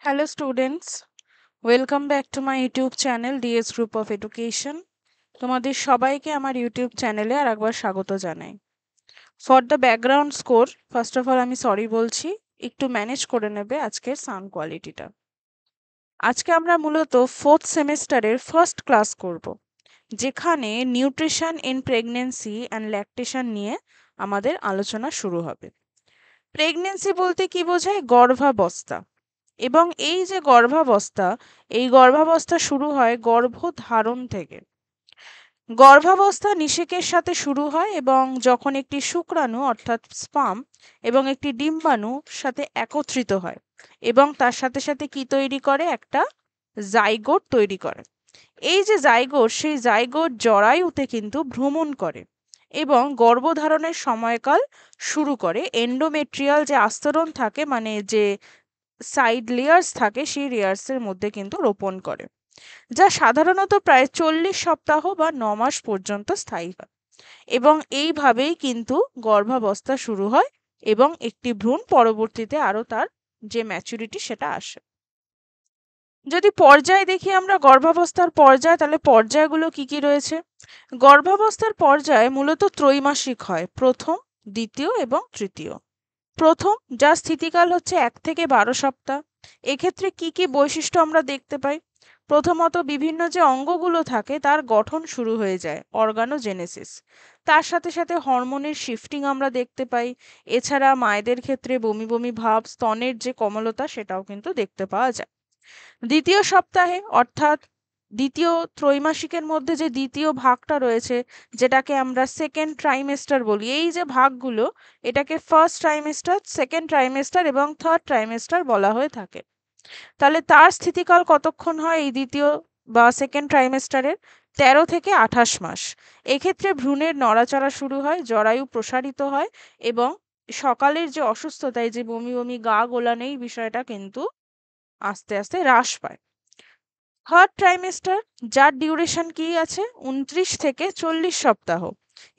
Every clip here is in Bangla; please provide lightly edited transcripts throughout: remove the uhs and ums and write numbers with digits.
Hello students, welcome back to my YouTube channel DS Group of Education. তোমাদের সবাইকে আমার ইউটিউব চ্যানেলে আর একবার স্বাগত জানাই। For the background score first of all আমি সরি বলছি, একটু ম্যানেজ করে নেবে আজকের সাউন্ড কোয়ালিটিটা। আজকে আমরা মূলত ফোর্থ সেমেস্টারের ফার্স্ট ক্লাস করব, যেখানে nutrition in pregnancy and lactation নিয়ে আমাদের আলোচনা শুরু হবে। প্রেগন্যান্সি বলতে কি বোঝায়? গর্ভাবস্থা। এবং এই যে গর্ভাবস্থা, এই গর্ভাবস্থা শুরু হয় গর্ভধারণ থেকে। গর্ভাবস্থা নিষেকের সাথে শুরু হয় এবং যখন একটি শুক্রাণু অর্থাৎ স্পার্ম এবং একটি ডিম্বাণুর সাথে একত্রিত হয় এবং তার সাথে সাথে কি তৈরি করে? একটা জাইগোট তৈরি করে। এই যে জাইগোট, সেই জাইগোট জরায়ুতে কিন্তু ভ্রমণ করে এবং গর্ভধারণের সময়কাল শুরু করে। এন্ডোমেট্রিয়াল যে আস্তরণ থাকে, মানে যে সাইড লেয়ার্স থাকে, সেই লেয়ার্সের মধ্যে কিন্তু রোপণ করে, যা সাধারণত প্রায় 40 সপ্তাহ বা 9 মাস পর্যন্ত স্থায়ী হয়। এবং এইভাবেই কিন্তু গর্ভাবস্থা শুরু হয় এবং একটি ভ্রূণ পরবর্তীতে আরো তার যে ম্যাচুরিটি সেটা আসে। যদি পর্যায় দেখি আমরা গর্ভাবস্থার পর্যায়, তাহলে পর্যায়গুলো কি কি রয়েছে? গর্ভাবস্থার পর্যায় মূলত ত্রৈমাসিক হয়, প্রথম, দ্বিতীয় এবং তৃতীয়। প্রথম, যার স্থিতিকাল হচ্ছে 1 থেকে 12 সপ্তাহ। এক্ষেত্রে কি কি বৈশিষ্ট্য আমরা দেখতে পাই? প্রথমত, বিভিন্ন যে অঙ্গগুলো থাকে তার গঠন শুরু হয়ে যায়, অর্গানোজেনেসিস। তার সাথে সাথে হরমোনের শিফটিং আমরা দেখতে পাই। এছাড়া মায়েদের ক্ষেত্রে বমি বমি ভাব, স্তনের যে কোমলতা সেটাও কিন্তু দেখতে পাওয়া যায়। দ্বিতীয় সপ্তাহে অর্থাৎ দ্বিতীয় ত্রৈমাসিকের মধ্যে যে দ্বিতীয় ভাগটা রয়েছে, যেটাকে আমরা সেকেন্ড ট্রাইমেস্টার বলি, এই যে ভাগগুলো, এটাকে ফার্স্ট ট্রাইমেস্টার, সেকেন্ড ট্রাইমেস্টার এবং থার্ড ট্রাইমেস্টার বলা হয়ে থাকে। তাহলে তার স্থিতিকাল কতক্ষণ হয় এই দ্বিতীয় বা সেকেন্ড ট্রাইমেস্টারের? 13 থেকে 28 মাস। এক্ষেত্রে ভ্রূণের নড়াচড়া শুরু হয়, জরায়ু প্রসারিত হয় এবং সকালের যে অসুস্থতায় যে বমি বমি গা গোলানো, এই বিষয়টা কিন্তু আস্তে আস্তে হ্রাস পায়। থার্ড ট্রাইমেস্টার, যার ডিউরেশন কি আছে? 29 থেকে 40 সপ্তাহ।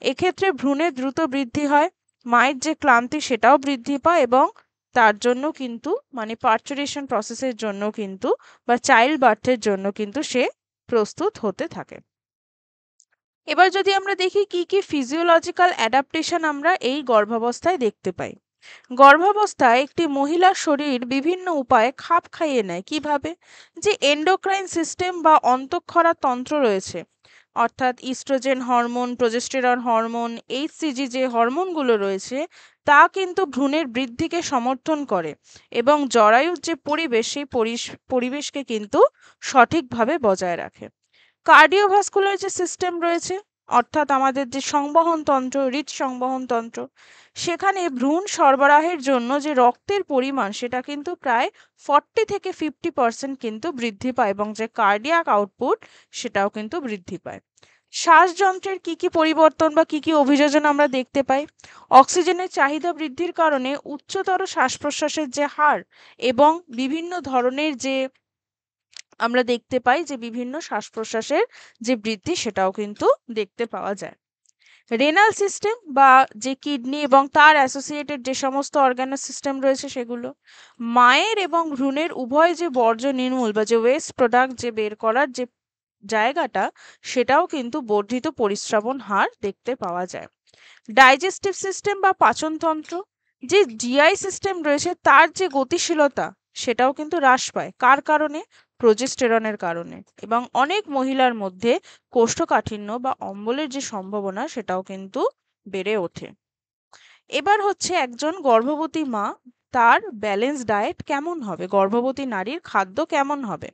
এক্ষেত্রে ভ্রূণের দ্রুত বৃদ্ধি হয়, মায়ের যে ক্লান্তি সেটাও বৃদ্ধি পায় এবং তার জন্য কিন্তু মানে পার্চুরেশন প্রসেসের জন্য কিন্তু বা চাইল্ড বার্থের জন্য কিন্তু সে প্রস্তুত হতে থাকে। এবার যদি আমরা দেখি কি কি ফিজিওলজিক্যাল অ্যাডাপ্টেশন আমরা এই গর্ভাবস্থায় দেখতে পাই। গর্ভাবস্থায় একটি মহিলার শরীর বিভিন্ন উপায়ে খাপ খাইয়ে নেয়। কিভাবে? যে এন্ডোক্রাইন সিস্টেম বা অন্তঃক্ষরা তন্ত্র রয়েছে, অর্থাৎ oestrogen hormone, progesterone hormone, HCG যে হরমোনগুলো রয়েছে, তা কিন্তু ভ্রূণের বৃদ্ধিকে সমর্থন করে এবং জরায়ুর যে পরিবেশ, সেই পরিবেশকে কিন্তু সঠিকভাবে বজায় রাখে। কার্ডিওভাস্কুলার যে সিস্টেম রয়েছে, অর্থাৎ আমাদের যে সংবহন তন্ত্র, হৃদসংবহন তন্ত্র, সেখানে ভ্রূণ সরবরাহের জন্য যে রক্তের পরিমাণ সেটা কিন্তু প্রায় 40 থেকে 50% কিন্তু বৃদ্ধি পায় এবং যে কার্ডিয়াক আউটপুট সেটাও কিন্তু বৃদ্ধি পায়। শ্বাসযন্ত্রের কি কি পরিবর্তন বা কি কি অভিযোজন আমরা দেখতে পাই? অক্সিজেনের চাহিদা বৃদ্ধির কারণে উচ্চতর শ্বাস প্রশ্বাসের যে হার এবং বিভিন্ন ধরনের যে আমরা দেখতে পাই যে বিভিন্ন শ্বাস প্রশ্বাসের যে বৃদ্ধি সেটাও কিন্তু দেখতে পাওয়া যায়। রেনাল সিস্টেম বা যে কিডনি এবং তার অ্যাসোসিয়েটেড যে সমস্ত অর্গানাস সিস্টেম রয়েছে, সেগুলো মায়ের এবং ভ্রূণের উভয় যে বর্জ্য নির্মূল বা যে ওয়েস্ট প্রোডাক্ট যে বের করার যে জায়গাটা, সেটাও কিন্তু বর্ধিত পরিস্রাবণ হার দেখতে পাওয়া যায়। ডাইজেস্টিভ সিস্টেম বা পাচনতন্ত্র, যে জিআই সিস্টেম রয়েছে তার যে গতিশীলতা সেটাও কিন্তু হ্রাস পায়। কার কারণে? প্রজেস্টেরনের কারণে। এবং অনেক মহিলার মধ্যে কোষ্ঠকাঠিন্য বা অম্বলের যে সম্ভাবনা সেটাও কিন্তু বেড়ে ওঠে। এবার হচ্ছে একজন গর্ভবতী মা, তার ব্যালেন্স ডায়েট কেমন হবে? গর্ভবতী নারীর খাদ্য কেমন হবে?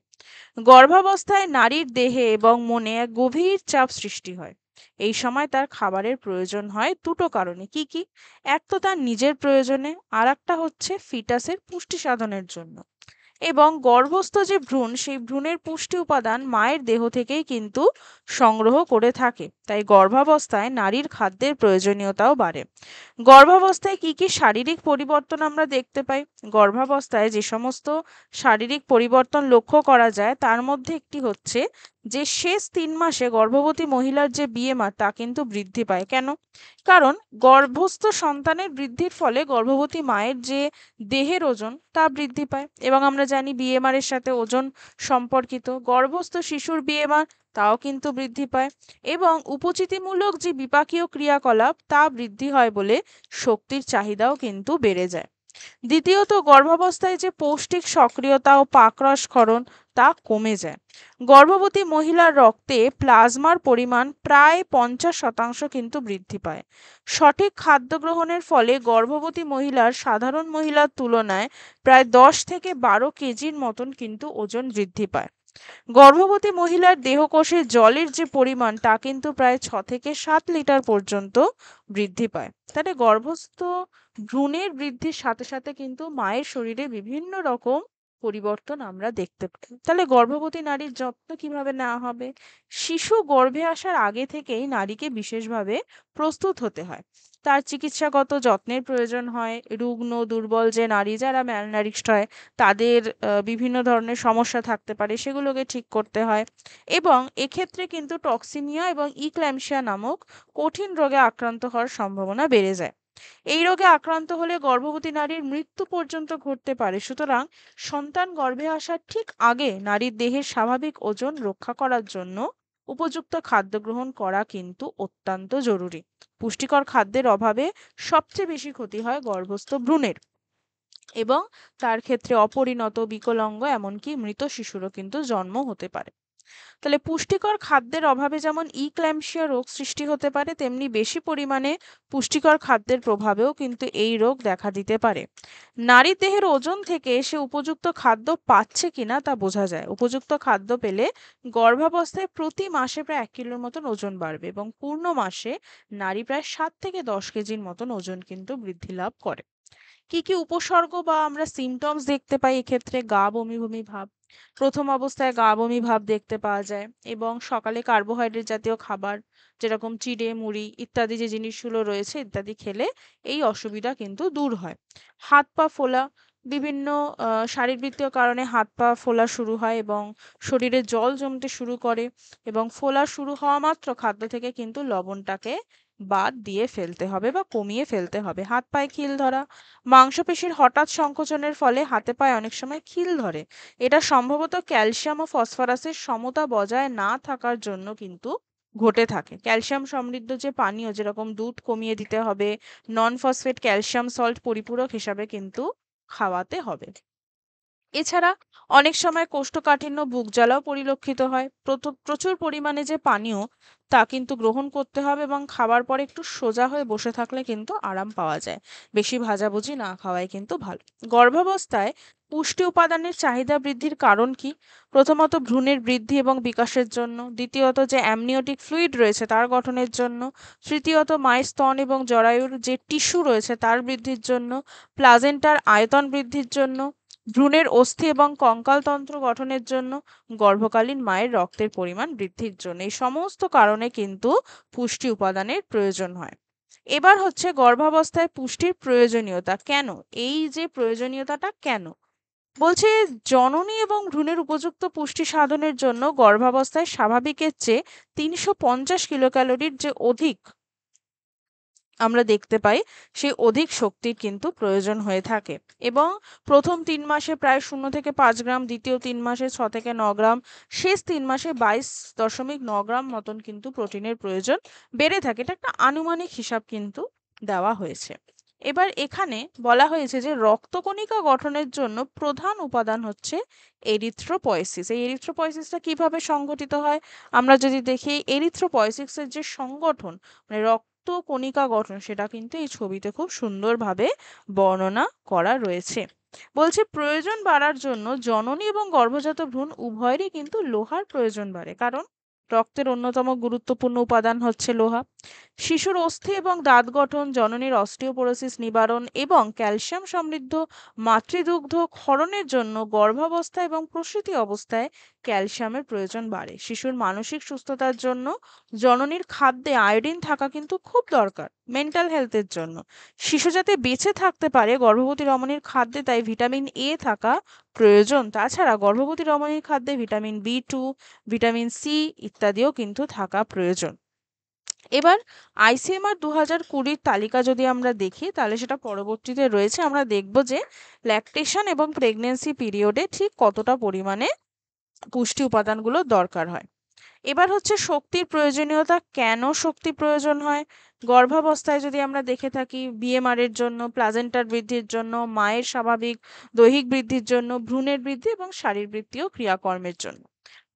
গর্ভাবস্থায় নারীর দেহে এবং মনে এক গভীর চাপ সৃষ্টি হয়। এই সময় তার খাবারের প্রয়োজন হয় দুটো কারণে। কি কি? এক তো তার নিজের প্রয়োজনে, আর একটা হচ্ছে ফিটাসের পুষ্টি সাধনের জন্য। এবং গর্ভস্থ যে ভ্রূণ, সেই ভ্রূণের পুষ্টি উপাদান মায়ের দেহ থেকেই কিন্তু সংগ্রহ করে থাকে। তাই গর্ভাবস্থায় নারীর খাদ্যের প্রয়োজনীয়তাও বাড়ে। গর্ভাবস্থায় কি কি শারীরিক পরিবর্তন আমরা দেখতে পাই? গর্ভাবস্থায় যে সমস্ত শারীরিক পরিবর্তন লক্ষ্য করা যায় তার মধ্যে একটি হচ্ছে যে শেষ 3 মাসে গর্ভবতী মহিলার যে বিএমআর তা কিন্তু বৃদ্ধি পায়। কেন? কারণ গর্ভস্থ সন্তানের বৃদ্ধির ফলে গর্ভবতী মায়ের যে দেহের ওজন তা বৃদ্ধি পায়, এবং আমরা জানি বিএমআর এর সাথে ওজন সম্পর্কিত। গর্ভস্থ শিশুর বিএমআর তাও কিন্তু বৃদ্ধি পায়, এবং উপচিতিমূলক যে বিপাকীয় ক্রিয়াকলাপ তা বৃদ্ধি হয় বলে শক্তির চাহিদাও কিন্তু বেড়ে যায়। দ্বিতীয়ত, গর্ভাবস্থায় যে পৌষ্টিক সক্রিয়তা ও পাকরস ক্ষরণ তা কমে যায়। গর্ভবতী মহিলার রক্তে প্লাজমার পরিমাণ প্রায় 50% কিন্তু বৃদ্ধি পায়। সঠিক খাদ্য গ্রহণের ফলে গর্ভবতী মহিলার সাধারণ মহিলার তুলনায় প্রায় 10 থেকে 12 কেজির মতন কিন্তু ওজন বৃদ্ধি পায়। গর্ভবতী মহিলার দেহকোষে জলের যে পরিমাণ তা কিন্তু প্রায় 6 থেকে 7 লিটার পর্যন্ত বৃদ্ধি পায়। তাহলে গর্ভস্থ ভ্রূণের বৃদ্ধির সাথে সাথে কিন্তু মায়ের শরীরে বিভিন্ন রকম পরিবর্তন আমরা দেখতে পাই। তাহলে গর্ভবতী নারীর যত্ন কিভাবে নেওয়া হবে? শিশু গর্ভে আসার আগে থেকেই নারীকে বিশেষভাবে প্রস্তুত হতে হয়। তার চিকিৎসাগত যত্নের প্রয়োজন হয়। রুগ্ন দুর্বল যে নারী, যারা ম্যালনারিশড হয়, তাদের বিভিন্ন ধরনের সমস্যা থাকতে পারে, সেগুলোকে ঠিক করতে হয়। এবং এক্ষেত্রে কিন্তু টক্সিমিয়া এবং ইক্ল্যাম্পসিয়া নামক কঠিন রোগে আক্রান্ত হওয়ার সম্ভাবনা বেড়ে যায়। এই রোগে আক্রান্ত হলে গর্ভবতী নারীর মৃত্যু পর্যন্ত ঘটতে পারে। সুতরাং সন্তান গর্ভে আসার ঠিক আগে নারীর দেহের স্বাভাবিক ওজন রক্ষা করার জন্য উপযুক্ত খাদ্য গ্রহণ করা কিন্তু অত্যন্ত জরুরি। পুষ্টিকর খাদ্যের অভাবে সবচেয়ে বেশি ক্ষতি হয় গর্ভস্থ ভ্রূণের, এবং তার ক্ষেত্রে অপরিণত, বিকলাঙ্গ, এমনকি মৃত শিশুরও কিন্তু জন্ম হতে পারে। তাহলে পুষ্টিকর খাদ্যের অভাবে যেমন ইক্ল্যাম্পসিয়া রোগ সৃষ্টি হতে পারে, তেমনি বেশি পরিমাণে পুষ্টিকর খাদ্যের প্রভাবেও কিন্তু এই রোগ দেখা দিতে পারে। নারীর দেহের ওজন থেকে সে উপযুক্ত খাদ্য পাচ্ছে কিনা তা বোঝা যায়। উপযুক্ত খাদ্য পেলে গর্ভাবস্থায় প্রতি মাসে প্রায় 1 কিলোর মতন ওজন বাড়বে, এবং পূর্ণ মাসে নারী প্রায় 7 থেকে 10 কেজির মতন ওজন কিন্তু বৃদ্ধি লাভ করে। কি কি উপসর্গ বা আমরা সিমটমস দেখতে পাই এক্ষেত্রে? গা বমি বমি ভাব। প্রথম অবস্থায় গা বমি ভাব দেখতে পাওয়া যায়, এবং সকালে কার্বোহাইড্রেট জাতীয় খাবার যেরকম চিড়ে, মুড়ি ইত্যাদি যে জিনিসগুলো রয়েছে ইত্যাদি খেলে এই অসুবিধা কিন্তু দূর হয়। হাত পা ফোলা, বিভিন্ন শারীরবৃত্তীয় কারণে হাত পা ফোলা শুরু হয় এবং শরীরে জল জমতে শুরু করে, এবং ফোলা শুরু হওয়া মাত্র খাদ্য থেকে কিন্তু লবণটাকে বাদ দিয়ে ফেলতে হবে বা কমিয়ে ফেলতে হবে। হাত পায়ে খিল ধরা, মাংসপেশির হঠাৎ সংকোচনের ফলে হাতে পায়ে অনেক সময় খিল ধরে। এটা সম্ভবত ক্যালসিয়াম ও ফসফরাসের সমতা বজায় না থাকার জন্য কিন্তু ঘটে থাকে। ক্যালসিয়াম সমৃদ্ধ যে পানীয় যেরকম দুধ কমিয়ে দিতে হবে, নন ফসফেট ক্যালসিয়াম সল্ট পরিপূরক হিসাবে কিন্তু খাওয়াতে হবে। এছাড়া অনেক সময় কোষ্ঠকাঠিন্য, বুক জ্বালাও পরিলক্ষিত হয়। প্রচুর পরিমাণে যে পানীয় তা কিন্তু গ্রহণ করতে হবে, এবং খাবার পরে একটু সোজা হয়ে বসে থাকলে কিন্তু আরাম পাওয়া যায়। বেশি ভাজাভুজি না খাওয়াই কিন্তু ভালো। গর্ভাবস্থায় পুষ্টি উপাদানের চাহিদা বৃদ্ধির কারণ কি? প্রথমত ভ্রূণের বৃদ্ধি এবং বিকাশের জন্য, দ্বিতীয়ত যে অ্যামনিওটিক ফ্লুইড রয়েছে তার গঠনের জন্য, তৃতীয়ত মায়ের স্তন এবং জরায়ুর যে টিস্যু রয়েছে তার বৃদ্ধির জন্য, প্লাজেন্টার আয়তন বৃদ্ধির জন্য, ভ্রূণের অস্থি এবং কঙ্কালতন্ত্র গঠনের জন্য, গর্ভকালীন মায়ের রক্তের পরিমাণ বৃদ্ধির জন্য। এই সমস্ত কারণে কিন্তু পুষ্টি উপাদানের প্রয়োজন হয়। এবার হচ্ছে গর্ভাবস্থায় পুষ্টির প্রয়োজনীয়তা কেন? এই যে প্রয়োজনীয়তাটা কেন বলছে, জননী এবং ভ্রূণের উপযুক্ত পুষ্টি সাধনের জন্য গর্ভাবস্থায় স্বাভাবিকের চেয়ে 350 কিলোক্যালোরির যে অধিক আমরা দেখতে পাই, সেই অধিক শক্তির কিন্তু প্রয়োজন হয়ে থাকে। এবং প্রথম 3 মাসে প্রায় 0 থেকে 5 গ্রাম, দ্বিতীয় 3 মাসে 6 থেকে 9 গ্রাম, শেষ 3 মাসে 22.9 গ্রাম মতন কিন্তু প্রোটিনের প্রয়োজন বেড়ে থাকে। এটা একটা আনুমানিক হিসাব কিন্তু দেওয়া হয়েছে। এবার এখানে বলা হয়েছে যে রক্তকণিকা গঠনের জন্য প্রধান উপাদান হচ্ছে এরিথ্রোপয়েসিস। এই এরিথ্রোপয়েসিসটা কিভাবে সংগঠিত হয় আমরা যদি দেখি, এরিথ্রোপয়েসিসের যে সংগঠন মানে কণিকা গঠন সেটা কিন্তু এই ছবিতে খুব সুন্দরভাবে বর্ণনা করা রয়েছে। বলছে প্রয়োজন বাড়ার জন্য জননী এবং গর্ভজাত ভ্রূণ উভয়েরই কিন্তু লোহার প্রয়োজন বাড়ে, কারণ রক্তের অন্যতম গুরুত্বপূর্ণ উপাদান হচ্ছে লোহা। শিশুর অস্থি এবং দাঁত গঠন, জননীর অস্টিওপোরোসিস নিবারণ এবং ক্যালসিয়াম সমৃদ্ধ মাতৃদুগ্ধ ক্ষরণের জন্য গর্ভাবস্থা এবং প্রসূতি অবস্থায় ক্যালসিয়ামের প্রয়োজন বাড়ে। শিশুর মানসিক সুস্থতার জন্য জননীর খাদ্যে আয়োডিন থাকা কিন্তু খুব দরকার মেন্টাল হেলথের জন্য। শিশু যাতে বেঁচে থাকতে পারে গর্ভবতী রমণীর খাদ্যে তাই ভিটামিন এ থাকা প্রয়োজন। তাছাড়া গর্ভবতী রমণীর খাদ্যে vitamin B two, vitamin C ইত্যাদিও কিন্তু থাকা প্রয়োজন। এবার আইসিএমআর 2020 তালিকা যদি আমরা দেখি তাহলে সেটা পরবর্তীতে রয়েছে। আমরা দেখব যে ল্যাকটেশন এবং প্রেগনেন্সি পিরিয়ডে ঠিক কতটা পরিমাণে পুষ্টি উপাদানগুলো দরকার হয়। এবার হচ্ছে শক্তির প্রয়োজনীয়তা, কেন শক্তি প্রয়োজন হয়। গর্ভাবস্থায় যদি আমরা দেখে থাকি বিএমআর এর জন্য, প্লাজেন্টার বৃদ্ধির জন্য, মায়ের স্বাভাবিক দৈহিক বৃদ্ধির জন্য, ভ্রূণের বৃদ্ধি এবং শারীরবৃত্তীয় ক্রিয়াকর্মের জন্য।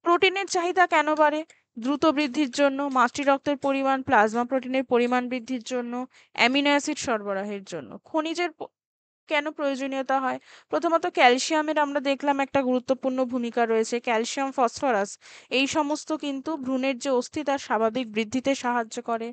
প্রোটিনের চাহিদা কেন বাড়ে? দ্রুত বৃদ্ধির জন্য, মাতৃরক্তের পরিমাণ, প্লাজমা প্রোটিনের পরিমাণ বৃদ্ধির জন্য, অ্যামিনো অ্যাসিড সরবরাহের জন্য। খনিজের কেন প্রয়োজনীয়তা হয়? প্রথমত ক্যালসিয়ামের আমরা দেখলাম একটা গুরুত্বপূর্ণ ভূমিকা রয়েছে। ক্যালসিয়াম, ফসফরাস এই সমস্ত কিন্তু ভ্রূণের যে অস্থি তার স্বাভাবিক বৃদ্ধিতে সাহায্য করে।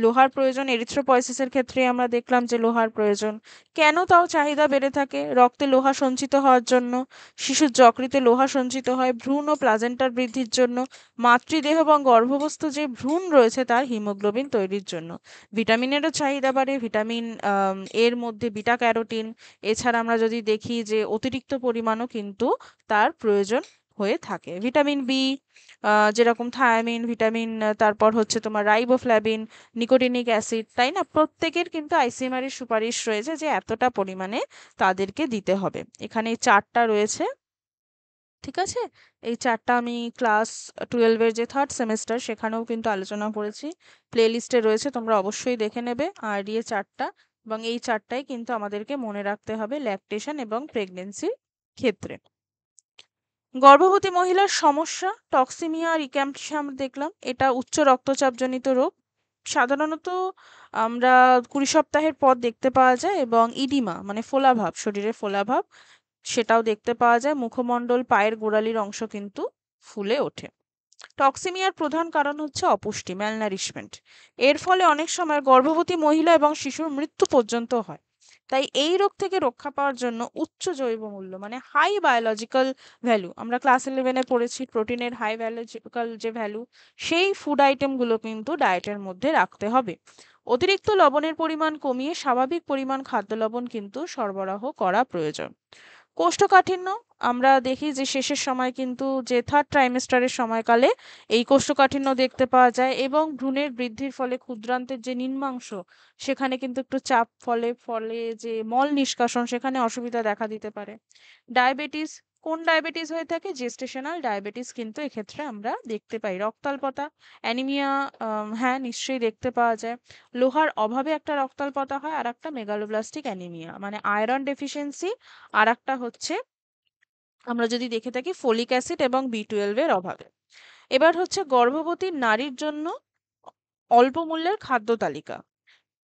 লোহার প্রয়োজন এরিথ্রোপয়েসিসের ক্ষেত্রে আমরা দেখলাম যে লোহার প্রয়োজন। কেন তাও চাহিদা বেড়ে থাকে? রক্তে লোহা সঞ্চিত হওয়ার জন্য, শিশুর যকৃতে লোহা সঞ্চিত হয়, ভ্রূণ ও প্লাজেন্টার বৃদ্ধির জন্য, মাতৃদেহ এবং গর্ভস্থ যে ভ্রূণ রয়েছে তার হিমোগ্লোবিন তৈরির জন্য। ভিটামিনেরও চাহিদা বাড়ে। ভিটামিন এর মধ্যে বিটা ক্যারোটিন, এছাড়া আমরা যদি দেখি যে অতিরিক্ত পরিমাণও কিন্তু তার প্রয়োজন হয়ে থাকে। ভিটামিন বি, যেরকম থায়ামিন, ভিটামিন, তারপর হচ্ছে তোমার রাইবোফ্ল্যাভিন, নিকোটিনিক অ্যাসিড, তাই না? প্রত্যেকের কিন্তু আইসিএমআর এর সুপারিশ রয়েছে যে এতটা পরিমাণে তাদেরকে দিতে হবে। এখানে এই চারটা রয়েছে, ঠিক আছে? এই চারটা আমি ক্লাস 12 এর যে থার্ড সেমেস্টার সেখানেও কিন্তু আলোচনা করেছি, প্লে লিস্টে রয়েছে, তোমরা অবশ্যই দেখে নেবে। আর দিয়ে চারটা, এবং এই চারটাই কিন্তু আমাদেরকে মনে রাখতে হবে ল্যাকটেশন এবং প্রেগনেন্সির ক্ষেত্রে। গর্ভবতী মহিলার সমস্যা, টক্সিমিয়া আর ইক্যাম্পটিসিয়া আমরা দেখলাম, এটা উচ্চ রক্তচাপজনিত রোগ। সাধারণত আমরা 20 সপ্তাহের পর দেখতে পাওয়া যায়, এবং ইডিমা মানে ফোলাভাব, শরীরে ফোলাভাব, সেটাও দেখতে পাওয়া যায়। মুখমণ্ডল, পায়ের গোড়ালির অংশ কিন্তু ফুলে ওঠে। টক্সিমিয়ার প্রধান কারণ হচ্ছে অপুষ্টি, ম্যালনারিশমেন্ট। এর ফলে অনেক সময় গর্ভবতী মহিলা এবং শিশুর মৃত্যু পর্যন্ত হয়। তাই এই রোগ থেকে রক্ষা পাওয়ার জন্য উচ্চ জৈব মূল্য মানে হাই বায়োলজিক্যাল ভ্যালু, আমরা ক্লাস 11-এ পড়েছি প্রোটিনের হাই বায়োলজিক্যাল যে ভ্যালু, সেই ফুড আইটেমগুলো কিন্তু ডায়েটের মধ্যে রাখতে হবে। অতিরিক্ত লবণের পরিমাণ কমিয়ে স্বাভাবিক পরিমাণ খাদ্য লবণ কিন্তু সরবরাহ করা প্রয়োজন। কোষ্ঠকাঠিন্য, আমরা দেখি যে শেষের সময় কিন্তু যে থার্ড ট্রাইমেস্টারের সময়কালে এই কোষ্ঠকাঠিন্য দেখতে পাওয়া যায়, এবং ভ্রূণের বৃদ্ধির ফলে ক্ষুদ্রান্তের যে নিম্নাংশ সেখানে কিন্তু একটু চাপ ফলে ফলে যে মল নিষ্কাশন সেখানে অসুবিধা দেখা দিতে পারে। ডায়াবেটিস, কোন ডায়াবেটিস হয়ে থাকে? জেস্টেশনাল ডায়াবেটিস কিন্তু এক্ষেত্রে আমরা দেখতে পাই। রক্তাল্পতা, অ্যানিমিয়া, হ্যাঁ নিশ্চয়ই দেখতে পাওয়া যায়। লোহার অভাবে একটা রক্তাল্পতা হয়, আর একটা মেগালোব্লাস্টিক অ্যানিমিয়া মানে আয়রন ডেফিসিয়েন্সি, আর একটা হচ্ছে আমরা যদি দেখে থাকি ফোলিক অ্যাসিড এবং বি12 এর অভাবে। এবার হচ্ছে গর্ভবতী নারীর জন্য অল্প মূল্যের খাদ্য তালিকা।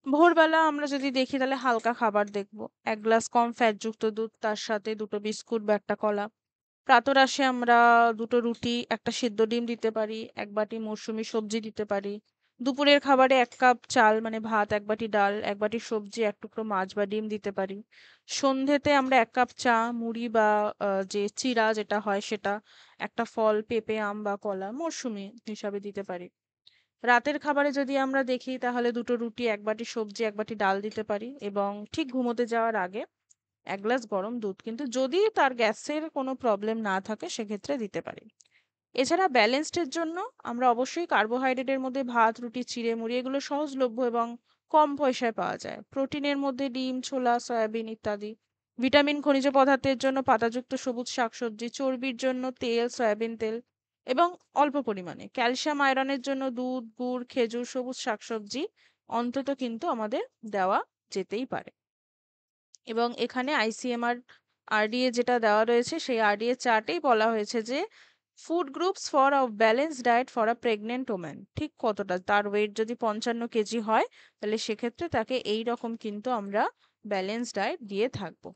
ভোরবেলা আমরা যদি দেখি তাহলে হালকা খাবার দেখবো, 1 গ্লাস কম ফ্যাটযুক্ত দুধ, তার সাথে 2টো বিস্কুট বা একটা কলা। প্রাতরাশে আমরা 2টো রুটি, একটা সিদ্ধ ডিম দিতে পারি, 1 বাটি মৌসুমী সবজি দিতে পারি। দুপুরের খাবারে 1 কাপ চাল মানে ভাত, 1 বাটি ডাল, 1 বাটি সবজি, 1 টুকরো মাছ বা ডিম দিতে পারি। সন্ধ্যেতে আমরা 1 কাপ চা, মুড়ি বা যে চিড়া যেটা হয় সেটা, একটা ফল, পেঁপে, আম বা কলা মৌসুমী হিসাবে দিতে পারি। রাতের খাবারে যদি আমরা দেখি তাহলে 2টো রুটি, 1 বাটি সবজি, 1 বাটি ডাল দিতে পারি, এবং ঠিক ঘুমোতে যাওয়ার আগে 1 গ্লাস গরম দুধ, কিন্তু যদি তার গ্যাসের কোনো প্রবলেম না থাকে সেক্ষেত্রে দিতে পারি। এছাড়া ব্যালেন্সডের জন্য আমরা অবশ্যই কার্বোহাইড্রেটের মধ্যে ভাত, রুটি, চিড়ে মুড়ি এগুলো সহজলভ্য এবং কম পয়সায় পাওয়া যায়। প্রোটিনের মধ্যে ডিম, ছোলা, সয়াবিন ইত্যাদি। ভিটামিন খনিজ পদার্থের জন্য পাতাযুক্ত সবুজ শাকসবজি, চর্বির জন্য তেল, সয়াবিন তেল এবং অল্প পরিমাণে। ক্যালসিয়াম আয়রনের জন্য দুধ, গুড়, খেজুর, সবুজ শাকসবজি অন্তত কিন্তু আমাদের দেওয়া যেতেই পারে। এবং এখানে আইসিএমআর আরডিএ যেটা দেওয়া রয়েছে সেই আরডিএ চার্টেই বলা হয়েছে যে food groups for a balance diet for a pregnant woman, ঠিক কতটা, তার ওয়েট যদি 55 কেজি হয় তাহলে সেক্ষেত্রে তাকে এই রকম কিন্তু আমরা ব্যালেন্স ডায়েট দিয়ে থাকবো।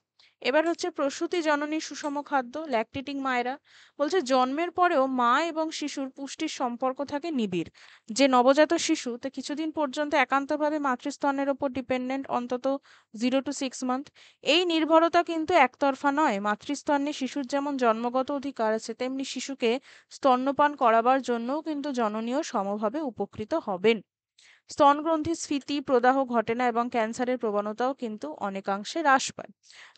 এবার হচ্ছে প্রসূতি জননীর সুষম খাদ্য, ল্যাকটেটিং মায়েরা। বলছে জন্মের পরেও মা এবং শিশুর পুষ্টির সম্পর্ক থাকে নিবিড়। যে নবজাত শিশু তা কিছুদিন পর্যন্ত একান্তভাবে মাতৃস্তনের ওপর ডিপেন্ডেন্ট, অন্তত 0 to 6 মান্থ। এই নির্ভরতা কিন্তু একতরফা নয়। মাতৃস্তন্যে শিশুর যেমন জন্মগত অধিকার আছে, তেমনি শিশুকে স্তন্যপান করাবার জন্যও কিন্তু জননীও সমভাবে উপকৃত হবেন। স্তনগ্রন্থির স্ফীতি প্রদাহ ঘটে না এবং ক্যান্সারের প্রবণতাও কিন্তু অনেকাংশে হ্রাস পায়।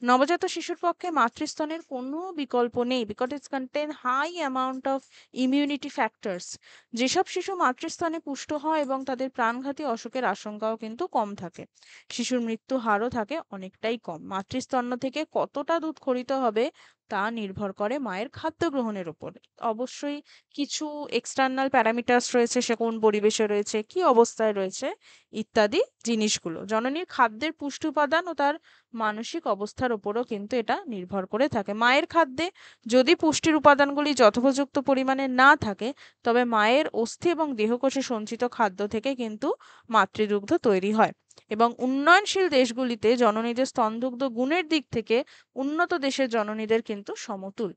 নবজাত শিশুর পক্ষে মাতৃস্তনের কোনো বিকল্প নেই, because it's contain high amount of immunity factors. যেসব শিশু মাতৃস্তনে পুষ্ট হয় এবং তাদের প্রাণঘাতী অসুখের আশঙ্কাও কিন্তু কম থাকে। শিশুর মৃত্যু হারও থাকে অনেকটাই কম। মাতৃস্তন্য থেকে কতটা দুধ খরিত হবে তা নির্ভর করে মায়ের খাদ্য গ্রহণের উপর। অবশ্যই কিছু এক্সটার্নাল প্যারামিটার্স রয়েছে, সে কোন পরিবেশে রয়েছে, কি অবস্থায় রয়েছে ইত্যাদি জিনিসগুলো। জননীর খাদ্যের পুষ্টি উপাদান ও তার মানসিক অবস্থার উপরও কিন্তু এটা নির্ভর করে থাকে। মায়ের খাদ্যে যদি পুষ্টির উপাদানগুলি যথোপযুক্ত পরিমাণে না থাকে, তবে মায়ের অস্থি এবং দেহকোষে সঞ্চিত খাদ্য থেকে কিন্তু মাতৃদুগ্ধ তৈরি হয়। এবং উন্নয়নশীল দেশগুলিতে জননীদের স্তনদুগ্ধ গুণের দিক থেকে উন্নত দেশের জননীদের কিন্তু সমতুল।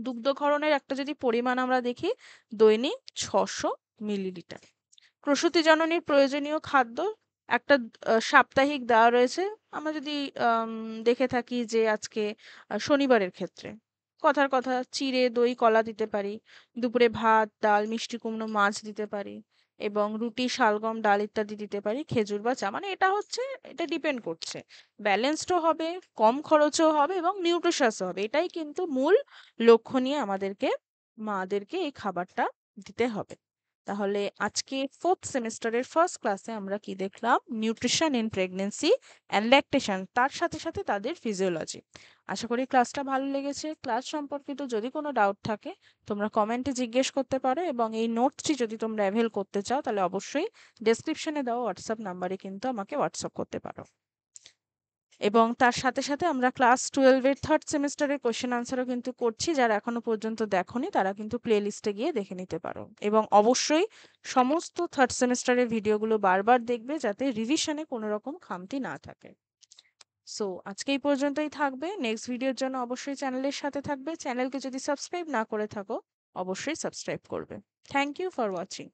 দুগ্ধক্ষরণের একটা যদি পরিমাণ আমরা দেখি, দৈনিক 600 মিলিলিটার। প্রসূতি জননীর প্রয়োজনীয় খাদ্য একটা সাপ্তাহিক দেওয়া রয়েছে। আমরা যদি দেখে থাকি যে আজকে শনিবারের ক্ষেত্রে কথার কথা চিড়ে দই কলা দিতে পারি, দুপুরে ভাত ডাল মিষ্টি কুমড়ো মাছ দিতে পারি, এবং রুটি শালগম ডাল ইত্যাদি দিতে পারি, খেজুর বা চা। মানে এটা হচ্ছে, এটা ডিপেন্ড করছে, ব্যালেন্সডও হবে, কম খরচও হবে এবং নিউট্রিশাসও হবে। এটাই কিন্তু মূল লক্ষ্য নিয়ে আমাদেরকে মাদেরকে এই খাবারটা দিতে হবে। তাহলে আজকে 4th সেমিস্টারের ফার্স্ট ক্লাসে আমরা কি দেখলাম? Nutrition in pregnancy and lactation, তার সাথে সাথে তাদের ফিজিওলজি। আশা করি ক্লাসটা ভালো লেগেছে। ক্লাস সম্পর্কিত যদি কোনো ডাউট থাকে তোমরা কমেন্টে জিজ্ঞেস করতে পারো, এবং এই নোটসটি যদি তোমরা অ্যাভেল করতে চাও তাহলে অবশ্যই ডেসক্রিপশনে দেওয়া হোয়াটসঅ্যাপ নাম্বারে কিন্তু আমাকে হোয়াটসঅ্যাপ করতে পারো। এবং তার সাথে সাথে আমরা ক্লাস 12-এর থার্ড সেমিস্টারের কোশ্চেন আনসারও কিন্তু করছি। যারা এখনো পর্যন্ত দেখোনি তারা কিন্তু প্লে লিস্টে গিয়ে দেখে নিতে পারো, এবং অবশ্যই সমস্ত থার্ড সেমিস্টারের ভিডিওগুলো বারবার দেখবে যাতে রিভিশনে কোনো রকম খামতি না থাকে। সো আজকে এই পর্যন্তই থাকবে। নেক্সট ভিডিওর জন্য অবশ্যই চ্যানেলের সাথে থাকবে। চ্যানেলকে যদি সাবস্ক্রাইব না করে থাকো অবশ্যই সাবস্ক্রাইব করবে। Thank you for watching.